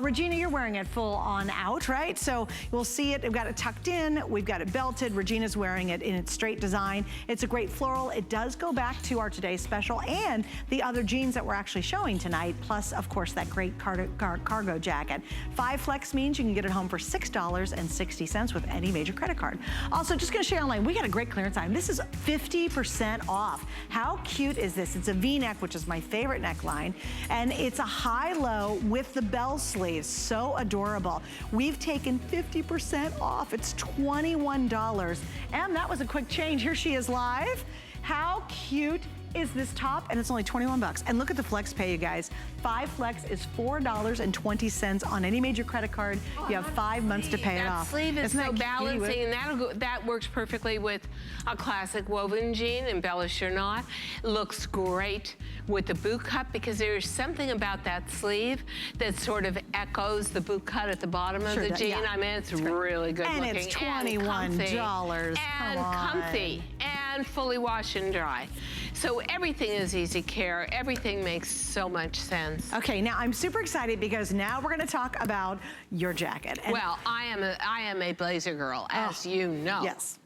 Regina, you're wearing it full on out, right? So you'll see it, we've got it tucked in, we've got it belted. Regina's wearing it in its straight design. It's a great floral. It does go back to our today's special and the other jeans that we're actually showing tonight, plus of course that great cargo jacket. 5 flex means you can get it home for $6.60 with any major credit card. Also, just gonna share online, we got a great clearance item. This is 50% off. How cute is this? It's a V-neck, which is my favorite neckline, and it's a high-low with the bell sleeves. So adorable. We've taken 50% off. It's $21. And that was a quick change. Here she is live. How cute is this top? And it's only 21 bucks. And look at the flex pay, you guys. 5 flex is $4.20 on any major credit card. You have 5 months to pay it off. That sleeve is so balancing, and that works perfectly with a classic woven jean, embellish or not. Looks great with the boot cut because there's something about that sleeve that sort of echoes the boot cut at the bottom of the jean. Yeah. I mean, it's really good looking. And it's $21. And comfy. And fully wash and dry. So everything is easy care. Everything makes so much sense. Okay, now I'm super excited because now we're gonna talk about your jacket. And well, I am a blazer girl, as you know. Yes.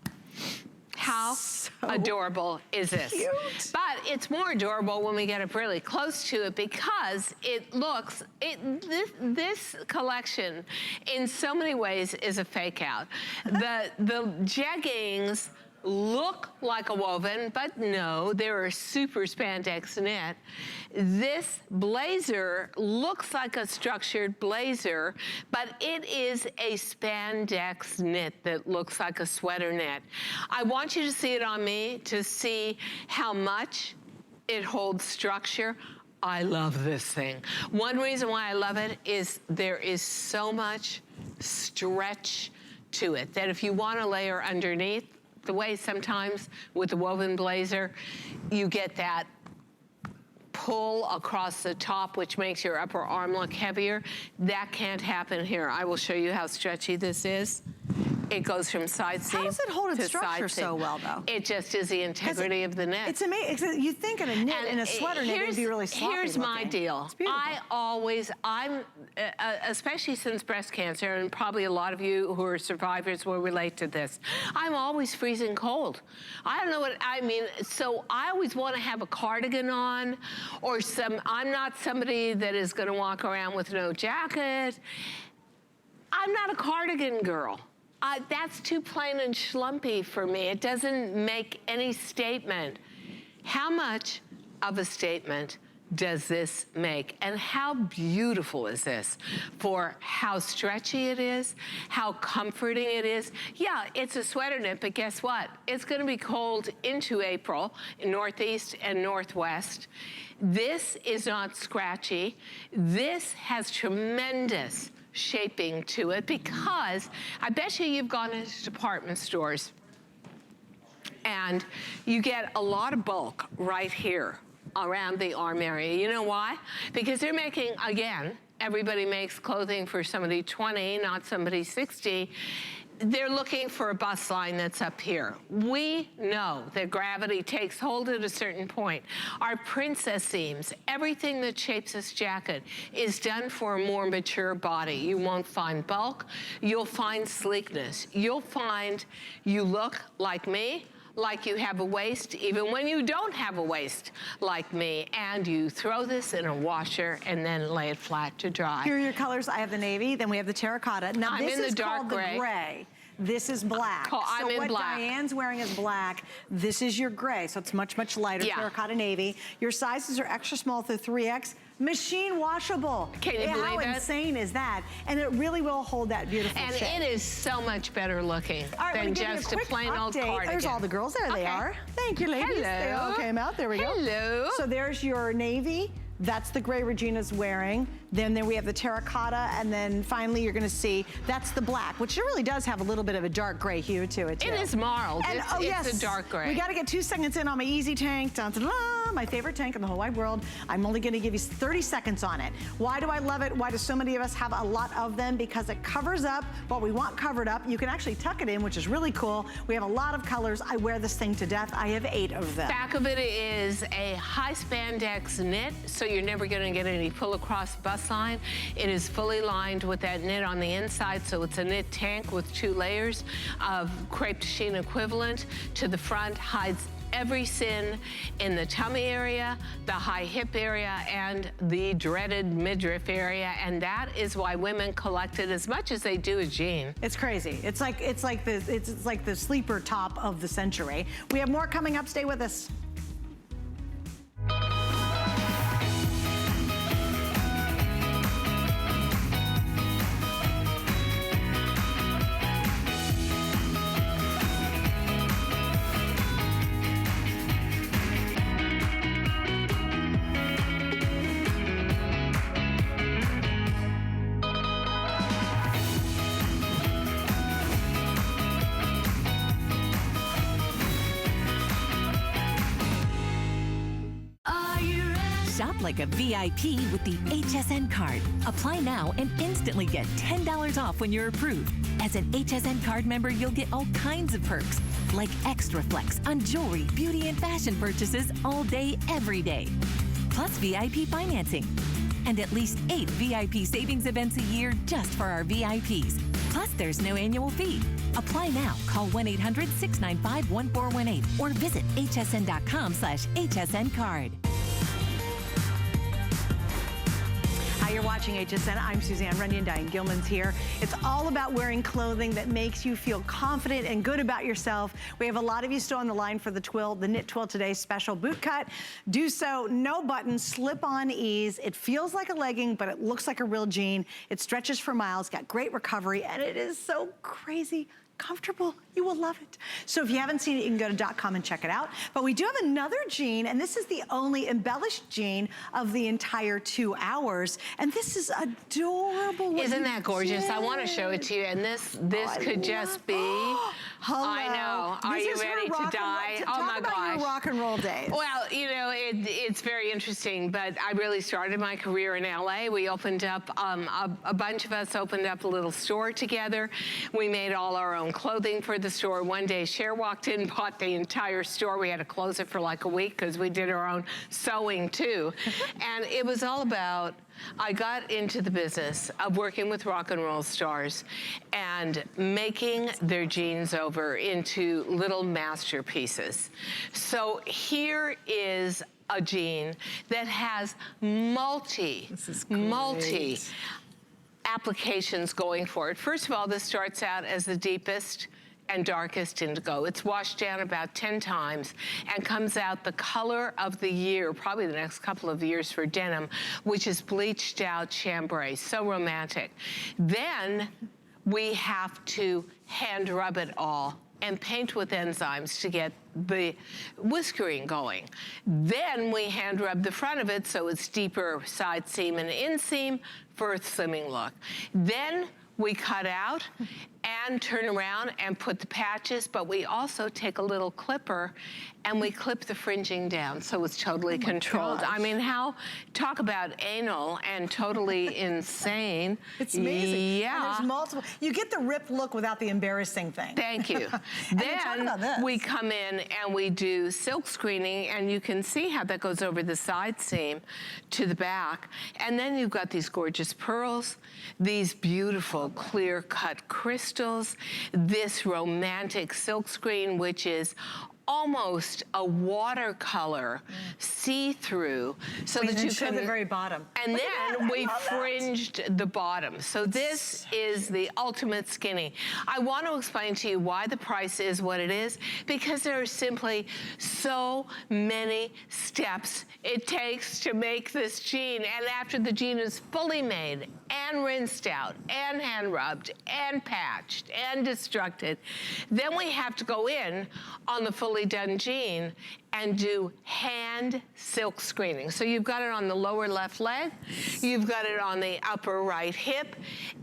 How adorable is this? Cute. But it's more adorable when we get up really close to it because it looks, this collection in so many ways is a fake out. The jeggings look like a woven, but no, they're a super spandex knit. This blazer looks like a structured blazer, but it is a spandex knit that looks like a sweater knit. I want you to see it on me to see how much it holds structure. I love this thing. One reason why I love it is there is so much stretch to it that if you want to layer underneath, the way sometimes with the woven blazer, you get that pull across the top, which makes your upper arm look heavier. That can't happen here. I will show you how stretchy this is. It goes from side seam. How does it hold its structure so well, though? It just is the integrity of the knit. It's amazing. You think in a knit, in a sweater knit, it'd be really sloppy Here's my deal. It's beautiful. I'm, especially since breast cancer, and probably a lot of you who are survivors will relate to this, I'm always freezing cold. I don't know what I mean, so I always want to have a cardigan on, or I'm not somebody that is going to walk around with no jacket. I'm not a cardigan girl. That's too plain and schlumpy for me. It doesn't make any statement. How much of a statement does this make? And how beautiful is this for how stretchy it is, how comforting it is? Yeah, it's a sweater knit, but guess what? It's gonna be cold into April in Northeast and Northwest. This is not scratchy. This has tremendous shaping to it because I bet you've gone into department stores and you get a lot of bulk right here around the arm area. You know why? Because they're making, again, everybody makes clothing for somebody 20, not somebody 60. They're looking for a bust line that's up here. We know that gravity takes hold at a certain point. Our princess seams, everything that shapes this jacket is done for a more mature body. You won't find bulk, you'll find sleekness. You'll find you look like me, like you have a waist, even when you don't have a waist like me, and you throw this in a washer and then lay it flat to dry. Here are your colors. I have the navy, then we have the terracotta. Now I'm this in is the dark called gray. the gray. This is black. I'm in black. So what Diane's wearing is black. This is your gray, so it's much, much lighter, terracotta navy. Your sizes are extra small through 3X. Machine washable. Can you believe How it? insane is that? And it really will hold that beautiful And shape. it is so much better looking than just a plain old cardigan. There's all the girls. There they are. Thank you, ladies. Hello. They all came out. There we go. Hello. So there's your navy, That's the gray Regina's wearing. Then we have the terracotta, and then finally you're gonna see, that's the black, which really does have a little bit of a dark gray hue to it too. It is marled, And, it's a dark gray. We gotta get 2 seconds in on my easy tank. Dun, dun, dun, my favorite tank in the whole wide world. I'm only gonna give you 30 seconds on it. Why do I love it? Why do so many of us have a lot of them? Because it covers up what we want covered up. You can actually tuck it in, which is really cool. We have a lot of colors. I wear this thing to death. I have 8 of them. Back of it is a high spandex knit, so you're never gonna get any pull across bust line. It is fully lined with that knit on the inside, so it's a knit tank with 2 layers of crepe de chine equivalent. To the front, hides every sin in the tummy area, the high hip area, and the dreaded midriff area, and that is why women collect it as much as they do a jean. It's crazy. It's like the sleeper top of the century. We have more coming up. Stay with us. Shop like a VIP with the HSN card. Apply now and instantly get $10 off when you're approved. As an HSN card member, you'll get all kinds of perks, like extra flex on jewelry, beauty, and fashion purchases all day, every day. Plus VIP financing. And at least 8 VIP savings events a year just for our VIPs. Plus, there's no annual fee. Apply now. Call 1-800-695-1418 or visit hsn.com/HSN card. Hi, you're watching HSN. I'm Suzanne Runyon. Diane Gilman's here. It's all about wearing clothing that makes you feel confident and good about yourself. We have a lot of you still on the line for the twill, the knit twill today special boot cut. Do so, no buttons, slip on ease. It feels like a legging, but it looks like a real jean. It stretches for miles, got great recovery, and it is so crazy comfortable. You will love it. So if you haven't seen it, you can go to .com and check it out. But we do have another jean, and this is the only embellished jean of the entire 2 hours. And this is adorable. Isn't that gorgeous? I want to show it to you. And this could just be. Hello. I know. Are you ready to die? Oh my gosh. Talk about your rock and roll days. Well, you know, it's very interesting, but I really started my career in LA. We opened up, a bunch of us opened up a little store together. We made all our own clothing for the store. One day, Cher walked in, bought the entire store. We had to close it for like a week because we did our own sewing too. And it was all about, I got into the business of working with rock and roll stars and making their jeans over into little masterpieces. So here is a jean that has multi applications going for it. First of all, this starts out as the deepest and darkest indigo. It's washed down about 10 times and comes out the color of the year, probably the next couple of years for denim, which is bleached out chambray. So romantic. Then we have to hand rub it all and paint with enzymes to get the whiskering going. Then we hand rub the front of it so it's deeper side seam and inseam for a slimming look. Then we cut out and turn around and put the patches, but we also take a little clipper and we clip the fringing down so it's totally controlled. Gosh. I mean, talk about anal and totally insane. It's amazing. Yeah. And there's multiple. You get the ripped look without the embarrassing thing. Thank you. Then we come in and we do silk screening, and you can see how that goes over the side seam to the back. And then you've got these gorgeous pearls, these beautiful clear-cut crystals, this romantic silk screen, which is almost a watercolor see-through, so that you can the very bottom. And then we fringed the bottom. So this is the ultimate skinny. I want to explain to you why the price is what it is, because there are simply so many steps it takes to make this jean. And after the jean is fully made and rinsed out and hand rubbed and patched and destructed, then we have to go in on the fully done jean and do hand and silk screening. So you've got it on the lower left leg, you've got it on the upper right hip.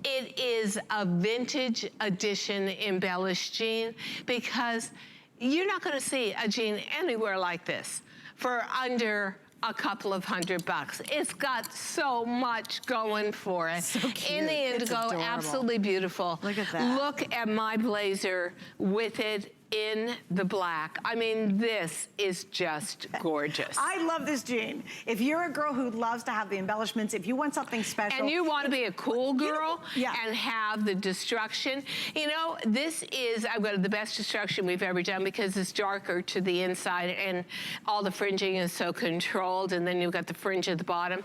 It is a vintage edition embellished jean because you're not gonna see a jean anywhere like this for under a couple of $100. It's got so much going for it. So cute. In the indigo, absolutely beautiful. Look at that. Look at my blazer with it in the black. I mean, this is just gorgeous. I love this jean. If you're a girl who loves to have the embellishments, if you want something special. And you want to be a cool girl yeah. and have the destruction. You know, this is, I've got the best destruction we've ever done because it's darker to the inside and all the fringing is so controlled, and then you've got the fringe at the bottom.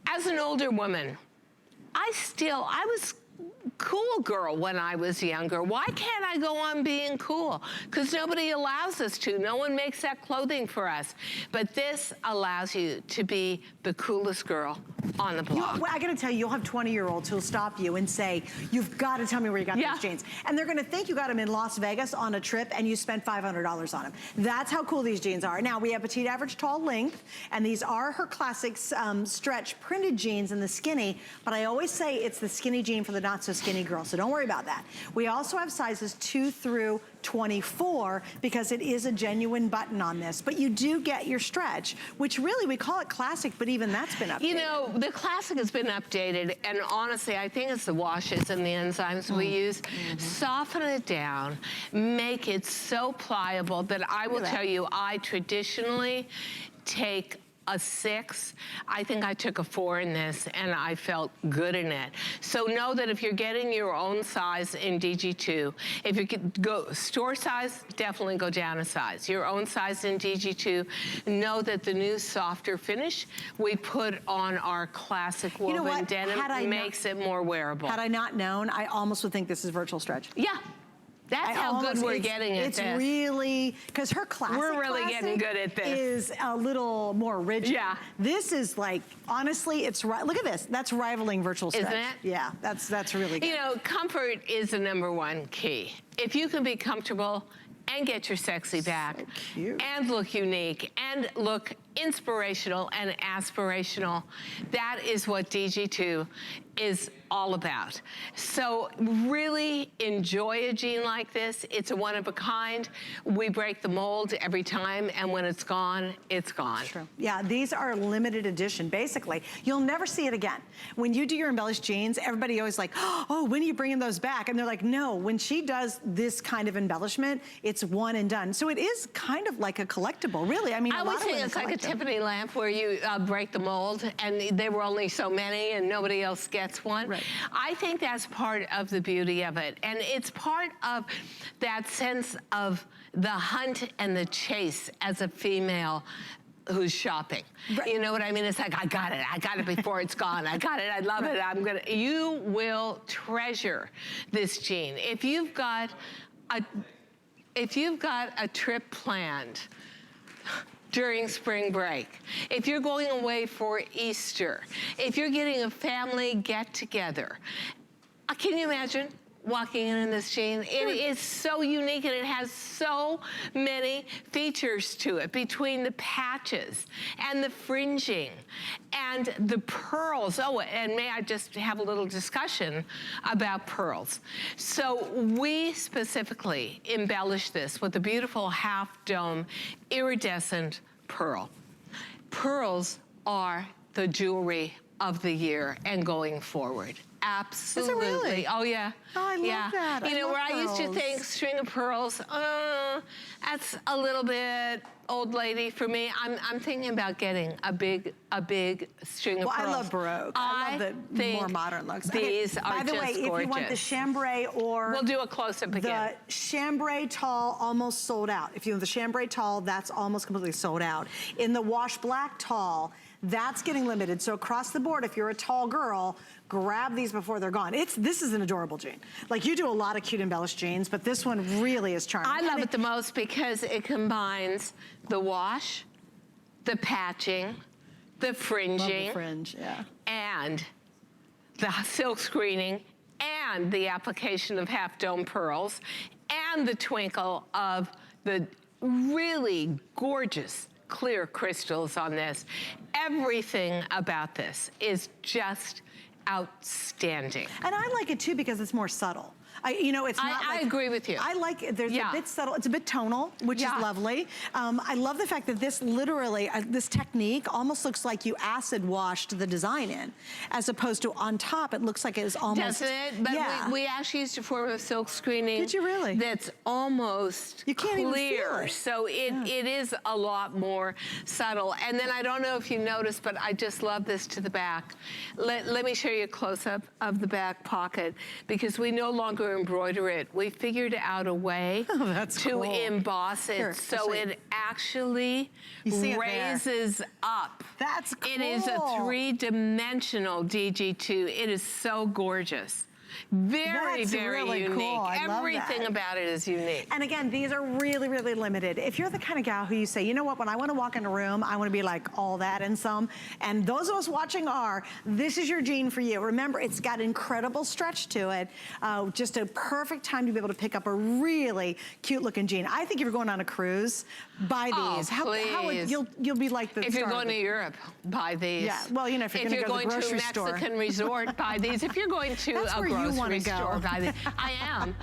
As an older woman, I was cool girl when I was younger. Why can't I go on being cool? Because nobody allows us to. No one makes that clothing for us. But this allows you to be the coolest girl on the block. I gotta tell you, you'll have 20-year-olds who'll stop you and say, you've got to tell me where you got these jeans. And they're gonna think you got them in Las Vegas on a trip and you spent $500 on them. That's how cool these jeans are. Now, we have petite, average, tall, length, and these are her classics stretch printed jeans in the skinny, but I always say it's the skinny jean for the not so skinny girl, so don't worry about that. We also have sizes 2 through 24 because it is a genuine button on this, but you do get your stretch, which really we call it classic, but even that's been updated. You know, the classic has been updated, and honestly, I think it's the washes and the enzymes we use. Soften it down, make it so pliable that I will tell you, I traditionally take a 6. I think I took a 4 in this and I felt good in it. So know that if you're getting your own size in DG2, if you could go store size, definitely go down a size. Your own size in DG2, know that the new softer finish we put on our classic woven denim makes it more wearable. Had I not known, I almost would think this is virtual stretch. Yeah. That's how good we're getting at this. It's really, because her classic We're really getting good at this. Is a little more rigid. Yeah. This is like, honestly, it's right. Look at this. That's rivaling virtual stretch. Isn't it? Yeah, that's really good. You know, comfort is the #1 key. If you can be comfortable and get your sexy back and look unique and look inspirational and aspirational, that is what DG2 is all about. So really enjoy a jean like this. It's a one of a kind. We break the mold every time, and when it's gone, it's gone. True. Yeah, these are limited edition, basically. You'll never see it again. When you do your embellished jeans, everybody always like, oh, when are you bringing those back? And they're like, no, when she does this kind of embellishment, it's one and done. So it is kind of like a collectible, really. I mean, I would say it's like a Tiffany lamp where you break the mold, and there were only so many, and nobody else gets one. Right. I think that's part of the beauty of it. And it's part of that sense of the hunt and the chase as a female who's shopping. Right. You know what I mean? It's like, I got it before it's gone. I got it, I love it, you will treasure this jean. If you've got a trip planned during spring break, if you're going away for Easter, if you're getting a family get-together, can you imagine walking in this jean? It is so unique, and it has so many features to it, between the patches and the fringing and the pearls. Oh, and may I just have a little discussion about pearls. So we specifically embellish this with a beautiful half-dome iridescent pearl. Pearls are the jewelry of the year and going forward. Absolutely. Is it really? Oh, yeah. Oh, I love that. You know, where I used to think string of pearls, that's a little bit old lady for me. I'm thinking about getting a big string of pearls. I love Baroque. I love the more modern looks. These are just gorgeous. By the way, if you want the chambray or... We'll do a close-up again. The chambray tall almost sold out. If you have the chambray tall, that's almost completely sold out. In the wash black tall, that's getting limited. So across the board, if you're a tall girl, grab these before they're gone. This is an adorable jean. Like, you do a lot of cute embellished jeans, but this one really is charming. I love it the most because it combines the wash, the patching, the fringing, love the fringe, yeah, and the silk screening, and the application of half-dome pearls, and the twinkle of the really gorgeous clear crystals on this. Everything about this is just outstanding. And I like it too because it's more subtle. You know, it's not I agree with you. I like it. There's a bit subtle. It's a bit tonal, which is lovely. I love the fact that this literally, this technique almost looks like you acid washed the design in, as opposed to on top, it looks like it is almost. Doesn't it? But we actually used a form of silk screening. Did you really? That's almost you can't clear. Even feel it. So it is a lot more subtle. And then I don't know if you noticed, but I just love this to the back. Let me show you a close-up of the back pocket, because we no longer embroider it. We figured out a way to emboss it. Here, so it actually raises up. That's cool. It is a three-dimensional DG2. It is so gorgeous. Very, very really unique. Cool. I love Everything that. about it is unique. And again, these are really, really limited. If you're the kind of gal who you say, you know what, when I want to walk in a room, I want to be like all that and some, and those of us watching are, this is your jean for you. Remember, it's got incredible stretch to it. Just a perfect time to be able to pick up a really cute looking jean. I think if you're going on a cruise, buy these. Please. You'll be like the If you're going to Europe, buy these. Yeah, well, you know, if you're going to go to the grocery store. If you're going to a Mexican resort, buy these. If you're going to a grocery store, buy these. I am.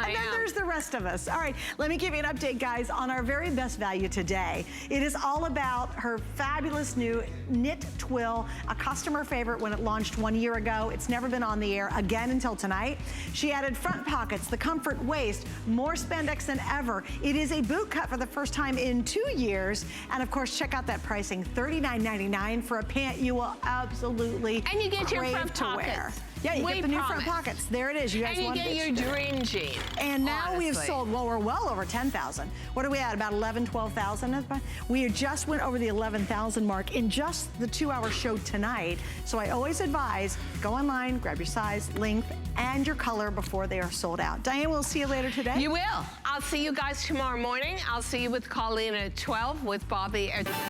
And then there's the rest of us. All right, let me give you an update, guys, on our very best value today. It is all about her fabulous new knit twill, a customer favorite when it launched 1 year ago. It's never been on the air again until tonight. She added front pockets, the comfort waist, more spandex than ever. It is a boot cut for the first time in 2 years. And of course, check out that pricing, $39.99 for a pant you will absolutely and you get your crave front to pockets. wear. Yeah, you get the new front pockets. There it is. You guys and you wanted get your dream jean. And now we have sold, well, we're well over 10,000. What are we at, about 11, 12,000? We just went over the 11,000 mark in just the 2-hour show tonight. So I always advise, go online, grab your size, length, and your color before they are sold out. Diane, we'll see you later today. You will. I'll see you guys tomorrow morning. I'll see you with Colleen at 12 with Bobby at